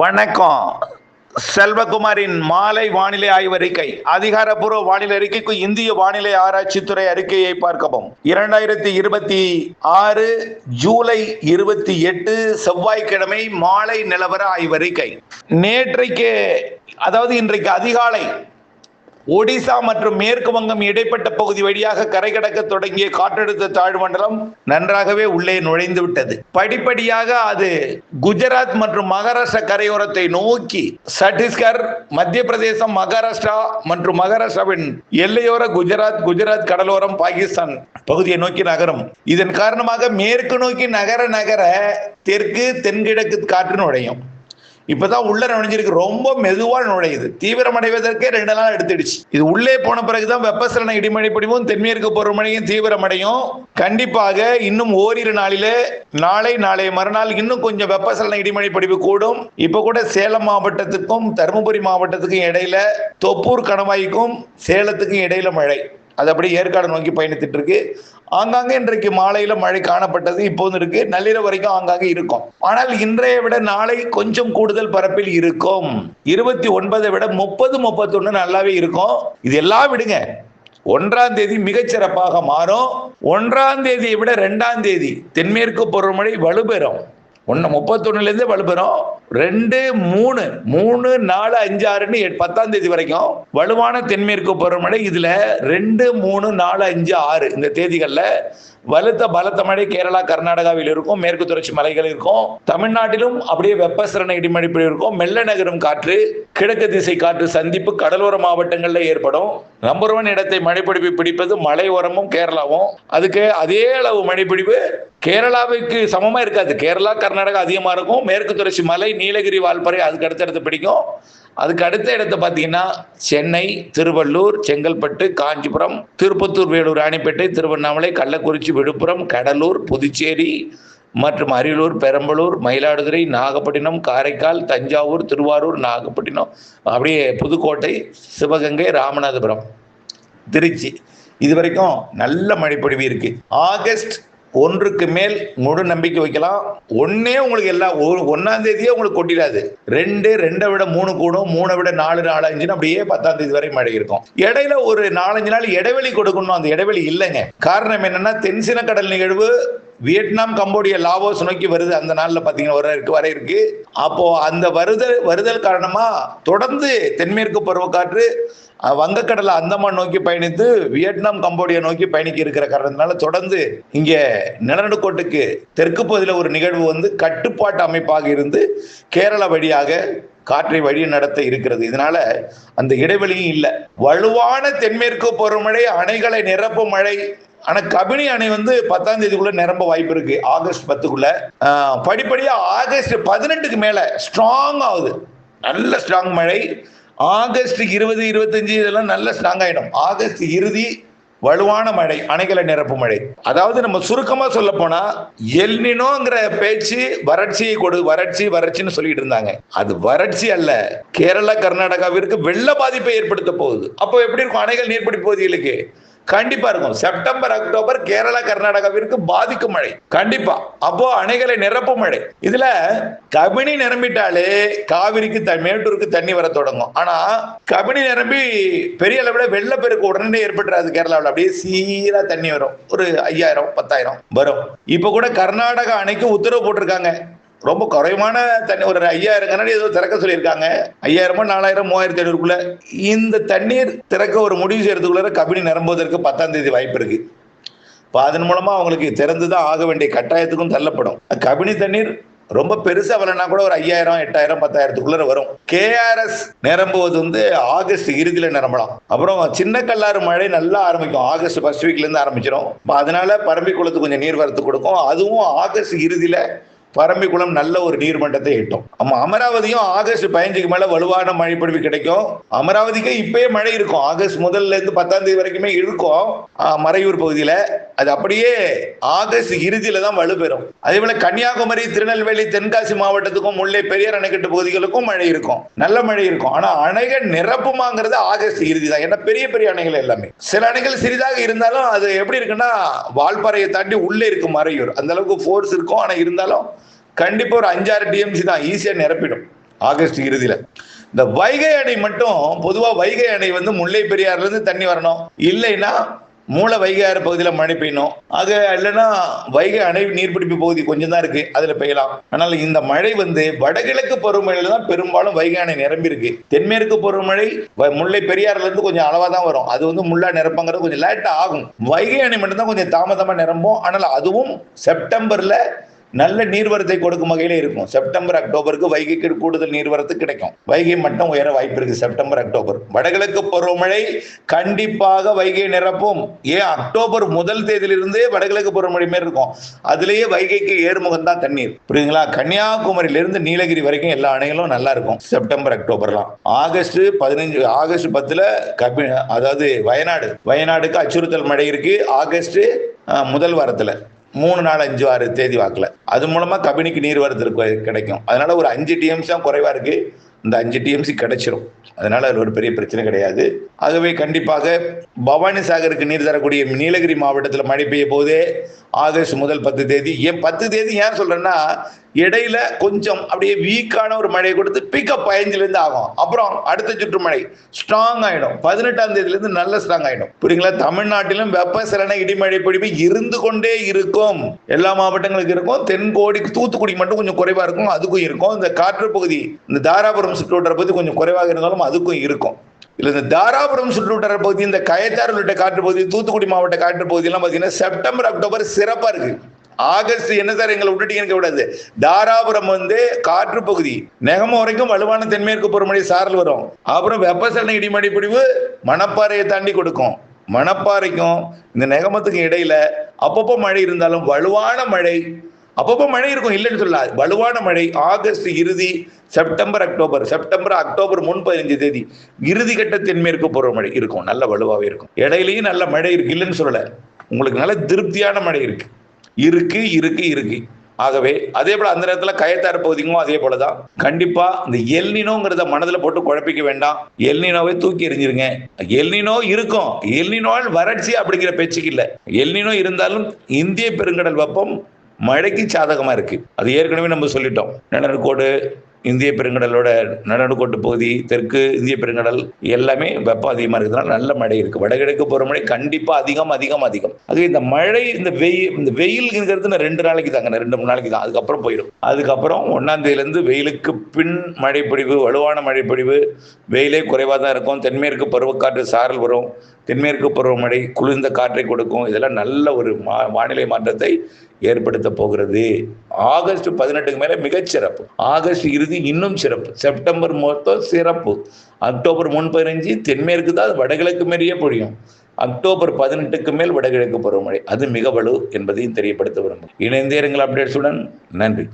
வணக்கம். செல்வகுமாரின் மாலை வானிலை ஆய்வறிக்கை. அதிகாரப்பூர்வ வானிலை அறிக்கைக்கு இந்திய வானிலை ஆராய்ச்சித்துறை அறிக்கையை பார்க்கவும். 2026 ஜூலை 28 செவ்வாய்க்கிழமை மாலை நிலவர ஆய்வறிக்கை. நேற்றைக்கு அதாவது இன்றைக்கு அதிகாலை ஒடிசா மற்றும் மேற்கு வங்கம் இடைப்பட்ட பகுதி வழியாக கரை கடக்க தொடங்கிய காற்றழுத்த தாழ்வு மண்டலம் நன்றாகவே உள்ளே நுழைந்து விட்டது. படிப்படியாக அது குஜராத் மற்றும் மகாராஷ்டிரா கரையோரத்தை நோக்கி சத்தீஸ்கர், மத்திய பிரதேசம், மகாராஷ்டிரா மற்றும் மகாராஷ்டிராவின் எல்லையோர குஜராத் கடலோரம், பாகிஸ்தான் பகுதியை நோக்கி நகரும். இதன் காரணமாக மேற்கு நோக்கி நகர தெற்கு தென்கிழக்கு காற்று நுழையும். இப்பதான் உள்ள நுழைஞ்சிருக்கு. ரொம்ப மெதுவா நுழையுது. தீவிரமடைவதற்கே 2 நாள் எடுத்துடுச்சு. இது உள்ளே போன பிறகுதான் வெப்பசலன இடிமழை பொழிவும் தென்மேற்கு பருவமழையும் தீவிரமடையும். கண்டிப்பாக இன்னும் ஓரிரு நாளிலே நாளைய மறுநாள் இன்னும் கொஞ்சம் வெப்பசலன இடிமழை பொழிவு கூடும். இப்ப கூட சேலம் மாவட்டத்துக்கும் தருமபுரி மாவட்டத்துக்கும் இடையில, தொப்பூர் கணவாய்க்கும் சேலத்துக்கும் இடையில மழை. அது அப்படியே ஏற்காடு நோக்கி பயணித்துட்டு இருக்கு. ஆங்காங்கே இன்றைக்கு மாலையில மழை காணப்பட்டது. இப்போது இருக்கு. நள்ளிரவு வரைக்கும் ஆங்காங்கே இருக்கும். ஆனால் இன்றைய விட நாளை கொஞ்சம் கூடுதல் பரப்பில் இருக்கும். 29 விட 30, 31 நல்லாவே இருக்கும். இது எல்லாம் விடுங்க. 1ஆம் தேதி மிகச்சிறப்பாக மாறும். 1ஆம் தேதியை விட 2ஆம் தேதி தென்மேற்கு பருவமழை வலுப்பெறும். 31 வலுப்பெறும். 2, 3, 4, 5, 6 10ஆம் தேதி வரைக்கும் வலுவான தென்மேற்கு பருவமழை. இதுல 2, 3, 4, 5, 6 இந்த தேதிகள்ல பலத்த மழை கேரளா, கர்நாடகாவில் இருக்கும். மேற்கு தொடர்ச்சி மலைகள் இருக்கும். தமிழ்நாட்டிலும் அப்படியே வெப்பசலன இடிமழை இருக்கும். மெல்ல நகரும் காற்று, கிழக்கு திசை காற்று சந்திப்பு கடலோர மாவட்டங்கள்ல ஏற்படும். நம்பர் 1 இடத்தை மழைப்பிடிப்பு பிடிப்பது மலையோரமும் கேரளாவும். அதுக்கு அதே அளவு மழைப்பிடிப்பு கேரளாவுக்கு சமமா இருக்காது. கேரளா, கர்நாடகா அதிகமா இருக்கும். மேற்கு தொடர்ச்சி மலை, நீலகிரி, வால்பாறை அதுக்கு அடுத்தடுத்து பிடிக்கும். அதுக்கு அடுத்த இடத்தை பார்த்தீங்கன்னா சென்னை, திருவள்ளூர், செங்கல்பட்டு, காஞ்சிபுரம், திருப்பத்தூர், வேலூர், ராணிப்பேட்டை, திருவண்ணாமலை, கள்ளக்குறிச்சி, விழுப்புரம், கடலூர், புதுச்சேரி மற்றும் அரியலூர், பெரம்பலூர், மயிலாடுதுறை, நாகப்பட்டினம், காரைக்கால், தஞ்சாவூர், திருவாரூர், நாகப்பட்டினம், அப்படியே புதுக்கோட்டை, சிவகங்கை, ராமநாதபுரம், திருச்சி இது வரைக்கும் நல்ல மழைப்பொழிவு இருக்கு. ஆகஸ்ட் 1க்கு மேல் முழு நம்பிக்கை வைக்கலாம். ஒன்னே உங்களுக்கு எல்லாம் 1ஆம் தேதியே உங்களுக்கு கொட்டிடாது. 2 விட 3 கூடும். 3 விட 4, 4, 5 அப்படியே 10ஆம் தேதி வரை மழை இருக்கும். இடையில ஒரு 4-5 நாள் இடைவெளி கொடுக்கணும். அந்த இடைவெளி இல்லைங்க. காரணம் என்னன்னா தென்சீன கடல் நிகழ்வு வியட்நாம், கம்போடியா, லாவோஸ் நோக்கி வருது. அந்த நாள்ல பாத்தீங்கன்னா வர இருக்கு. அப்போ அந்த வருதல் காரணமா தொடர்ந்து தென்மேற்கு பருவக்காற்று வங்கக்கடலை அந்தமான் நோக்கி பயணித்து வியட்நாம், கம்போடியா நோக்கி பயணிக்க இருக்கிற காரணத்தினால தொடர்ந்து இங்க நிலநடுக்கோட்டுக்கு தெற்கு பகுதியில் ஒரு நிகழ்வு வந்து கட்டுப்பாட்டு அமைப்பாக இருந்து கேரளா வழியாக காற்றை வழி நடத்த இருக்கிறது. இதனால அந்த இடைவெளியும் இல்லை. வலுவான தென்மேற்கு பருவமழை, அணைகளை நிரப்பும் மழை. ஆனா கபினி அணை வந்து 10ஆம் தேதிக்குள்ள நிரம்ப வாய்ப்பு இருக்கு. ஆகஸ்ட் 10க்குள்ள. படிப்படியா ஆகஸ்ட் 18க்கு மேல ஸ்ட்ராங் ஆகுது. நல்ல ஸ்ட்ராங் மழை. ஆகஸ்ட் 20, 25 இதெல்லாம் நல்ல ஸ்ட்ராங் ஆயிடும். ஆகஸ்ட் இறுதி வலுவான மழை, அணைகளை நிரப்பு மழை. அதாவது நம்ம சுருக்கமா சொல்ல போனா எல்னினோங்கிற பேச்சு வறட்சின்னு சொல்லிட்டு இருந்தாங்க. அது வறட்சி அல்ல. கேரளா, கர்நாடகாவிற்கு வெள்ள பாதிப்பை ஏற்படுத்த போகுது. அப்போ எப்படி இருக்கும் அணைகள் நீர்பிடிப்பு பகுதிகளுக்கு? கண்டிப்பா இருக்கும். செப்டம்பர், அக்டோபர் கேரளா, கர்நாடகாவிற்கு பாதிக்கும் மழை கண்டிப்பா. அப்போ அணைகளை நிரப்பும் மழை. இதுல கபினி நிரம்பிட்டாலே காவிரிக்கு, மேட்டூருக்கு தண்ணி வர தொடங்கும். ஆனா கபினி நிரம்பி பெரிய அளவுல வெள்ளப்பெருக்கு உடனே ஏற்பட்டுறாது. கேரளாவில் அப்படியே சீரா தண்ணி வரும். ஒரு 5000, 10,000 வரும். இப்ப கூட கர்நாடகா அணைக்கு உத்தரவு போட்டிருக்காங்க. ரொம்ப குறைவான தண்ணி, ஒரு 5000 கனடி ஏதோ திறக்க சொல்லியிருக்காங்க. 5000, 4000, 3500க்குள்ள இந்த தண்ணீர் திறக்க ஒரு முடிவு செய்யறதுக்குள்ள கபினி நிரம்புவதற்கு 10ஆம் தேதி வாய்ப்பு இருக்கு. அதன் மூலமா அவங்களுக்கு திறந்துதான் ஆக வேண்டிய கட்டாயத்துக்கும் தள்ளப்படும். கபினி தண்ணீர் ரொம்ப பெருசா வரலன்னா கூட ஒரு 5000, 8000, 10,000க்குள்ள வரும். KRS நிரம்புவது வந்து ஆகஸ்ட் இறுதியில நிரம்பலாம். அப்புறம் சின்ன கல்லாறு மழை நல்லா ஆரம்பிக்கும். ஆகஸ்ட் 1st வீக்ல இருந்து ஆரம்பிச்சிடும். அதனால பரம்பிக்குளத்துக்கு கொஞ்சம் நீர் வரத்து கொடுக்கும். அதுவும் ஆகஸ்ட் இறுதியில பரம்பிக்குளம் நல்ல ஒரு நீர்மட்டத்தை எட்டும். அமராவதியும் ஆகஸ்ட் 15க்கு மேல வலுவான மழை பொழிவு கிடைக்கும். அமராவதிக்கு இப்பயே மழை இருக்கும். ஆகஸ்ட் 1ல இருந்து 10ஆம் தேதி வரைக்குமே இருக்கும். மறையூர் பகுதியில அது அப்படியே ஆகஸ்ட் இறுதியில தான் வலுப்பெறும். அதே போல கன்னியாகுமரி, திருநெல்வேலி, தென்காசி மாவட்டத்துக்கும் முல்லை பெரியார் அணைக்கட்டு பகுதிகளுக்கும் மழை இருக்கும். நல்ல மழை இருக்கும். ஆனா அணைகள் நிரப்புமாங்கிறது ஆகஸ்ட் இறுதி தான். ஏன்னா பெரிய அணைகள் எல்லாமே. சில அணைகள் சிறிதாக இருந்தாலும் அது எப்படி இருக்குன்னா வால்பாறையை தாண்டி உள்ளே இருக்கும் மறையூர். அந்த அளவுக்கு ஃபோர்ஸ் இருக்கும். ஆனா இருந்தாலும் கண்டிப்பா ஒரு 5-6 டிஎம்சி தான் ஈஸியா நிரப்பிடும். ஆகஸ்ட் இறுதியில. இந்த வைகை அணை மட்டும் பொதுவா வைகை அணை முல்லை பெரியாறுல இருந்து தண்ணி வரணும், இல்லைன்னா மூல வைகை ஆறு பகுதியில் மழை பெய்யணும். அது இல்லைன்னா வைகை அணை நீர்பிடிப்பு பகுதி கொஞ்சம் தான் இருக்கு, அதுல பெய்யலாம். ஆனால் இந்த மழை வடகிழக்கு பருவமழையில தான் பெரும்பாலும் வைகை அணை நிரம்பி இருக்கு. தென்மேற்கு பருவமழை முல்லை பெரியாறுல இருந்து கொஞ்சம் அளவா தான் வரும். அது முல்லா நிரப்பங்கிறது கொஞ்சம் லேட்டா ஆகும். வைகை அணை மட்டும் தான் கொஞ்சம் தாமதமா நிரம்பும். ஆனால் அதுவும் செப்டம்பர்ல நல்ல நீர்வரத்தை கொடுக்கும் வகையில இருக்கும். செப்டம்பர் அக்டோபருக்கு வைகைக்கு கூடுதல் நீர்வரத்து கிடைக்கும். வைகை மட்டம் உயர வாய்ப்பு இருக்கு செப்டம்பர் அக்டோபர். வடகிழக்கு பருவமழை கண்டிப்பாக வைகை நிரப்பும். ஏன் அக்டோபர் முதல் தேதியிலிருந்தே வடகிழக்கு பருவமழை மாரி இருக்கும். அதுலயே வைகைக்கு ஏறுமுகம் தான் தண்ணீர், புரியுதுங்களா? கன்னியாகுமரியிலிருந்து நீலகிரி வரைக்கும் எல்லா அணைகளும் நல்லா இருக்கும் செப்டம்பர் அக்டோபர்லாம். ஆகஸ்ட் 15 ஆகஸ்ட் 10 அதாவது வயநாடுக்கு அச்சுறுத்தல் மழை இருக்கு. ஆகஸ்ட் முதல் வாரத்துல 3, 4, 5, 6 தேதி வாக்குல அது மூலமா கபினிக்கு நீர் வரத்து கிடைக்கும். அதனால ஒரு 5 TMC தான் குறைவா இருக்கு. இந்த 5 TMC கிடைச்சிரும். அதனால அது ஒரு பெரிய பிரச்சனை கிடையாது. ஆகவே கண்டிப்பாக பவானி சாகருக்கு நீர் தரக்கூடிய நீலகிரி மாவட்டத்தில் மழை பெய்ய போதே ஆகஸ்ட் முதல் 10 தேதி. ஏன் 10 தேதி ஏன் சொல்றேன்னா, இடையில கொஞ்சம் அப்படியே வீக்கான ஒரு மழையை கொடுத்து பிக்கப் 15 ஆகும். அப்புறம் அடுத்த சுற்று மழை ஸ்ட்ராங் ஆயிடும். 18ஆம் தேதியிலிருந்து நல்ல ஸ்ட்ராங் ஆயிடும், புரியுங்களா? தமிழ்நாட்டிலும் வெப்பசலன இடிமழை பொழிவு இருந்து கொண்டே இருக்கும். எல்லா மாவட்டங்களுக்கு இருக்கும். தென்கோடி தூத்துக்குடி மட்டும் கொஞ்சம் குறைவா இருக்கும், அதுக்கும் இருக்கும். இந்த காற்று பகுதி, இந்த தாராபுரம் சுற்றுவட்டார பகுதி கொஞ்சம் குறைவாக இருந்தாலும் அதுக்கும் இருக்கும். இல்ல இந்த தாராபுரம் சுற்றுவட்டார பகுதி, இந்த கயத்தாறு உள்ளிட்ட காற்று பகுதி, தூத்துக்குடி மாவட்ட காற்று பகுதி எல்லாம் பாத்தீங்கன்னா செப்டம்பர் அக்டோபர் சிறப்பா இருக்கு. ஆகஸ்ட் என்ன சார் எங்களை விட்டுட்டீங்க கூடாது. தாராபுரம் காற்று பகுதி நெகமம் வரைக்கும் வலுவான தென்மேற்கு பருவமழை சாரல் வரும். அப்புறம் வெப்பசலன இடிமழை பொழிவு மணப்பாறையை தாண்டி கொடுக்கும். மணப்பாறைக்கும் இந்த நெகமத்துக்கும் இடையில அப்பப்போ மழை இருந்தாலும் வலுவான மழை அப்பப்போ மழை இருக்கும், இல்லைன்னு சொல்லாது. வலுவான மழை ஆகஸ்ட் இறுதி செப்டம்பர் அக்டோபர் முன் 15 தேதி இறுதி கட்ட தென்மேற்கு பருவமழை இருக்கும். நல்ல வலுவாகவே இருக்கும். இடையிலையும் நல்ல மழை இருக்கு, இல்லைன்னு சொல்லல. உங்களுக்கு நல்ல திருப்தியான மழை இருக்கு. ஆகவே அதே போல அந்த நேரத்தில் கயத்தாறு பகுதிக்கும் அதே போலதான். கண்டிப்பா இந்த எல்னினோங்கிறத மனதில் போட்டு குழப்பிக்க வேண்டாம். எல்னினோவை தூக்கி எறிஞ்சிருங்க. எல்னினோ இருக்கும், எல்னினோவால் வறட்சி அப்படிங்கிற பேச்சுக்கு இல்லை. எல்னினோ இருந்தாலும் இந்திய பெருங்கடல் வெப்பம் மழைக்கு சாதகமா இருக்கு. அது ஏற்கனவே நம்ம சொல்லிட்டோம். நிலநடுக்கோடு இந்திய பெருங்கடலோட நடுக்கோட்டு பகுதி, தெற்கு இந்திய பெருங்கடல் எல்லாமே வெப்பம் அதிகமா இருக்கிறதுனால நல்ல மழை இருக்கு. வடகிழக்கு பருவமழை கண்டிப்பா அதிகம். அதுவே இந்த மழை இந்த வெயில்ங்கிறது 2 நாளைக்கு தாங்க, 2-3 நாளைக்கு தான். அதுக்கப்புறம் போயிடும். அதுக்கப்புறம் 1ஆம் தேதியிலிருந்து வெயிலுக்கு பின் மழை பொழிவு, வலுவான மழை பொழிவு, வெயிலே குறைவா தான் இருக்கும். தென்மேற்கு பருவக்காற்று சாரல் வரும். தென்மேற்கு பருவமழை குளிர்ந்த காற்றை கொடுக்கும். இதெல்லாம் நல்ல ஒரு வானிலை மாற்றத்தை ஏற்படுத்த போகிறது. ஆகஸ்ட் 18க்கு மேல மிகச்சிறப்பு. ஆகஸ்ட் இறுதி இன்னும் சிறப்பு. செப்டம்பர் மொத்தம் சிறப்பு. அக்டோபர் முன் 15 தென்மேற்கு தான் வடகிழக்கு மாரியே பொழியும். அக்டோபர் 18க்கு மேல் வடகிழக்கு பருவமழை, அது மிக வலு என்பதையும் தெரியப்படுத்த விரும்புகிறேன். இணைந்தே இருங்கள் அப்டேட்ஸுடன். நன்றி.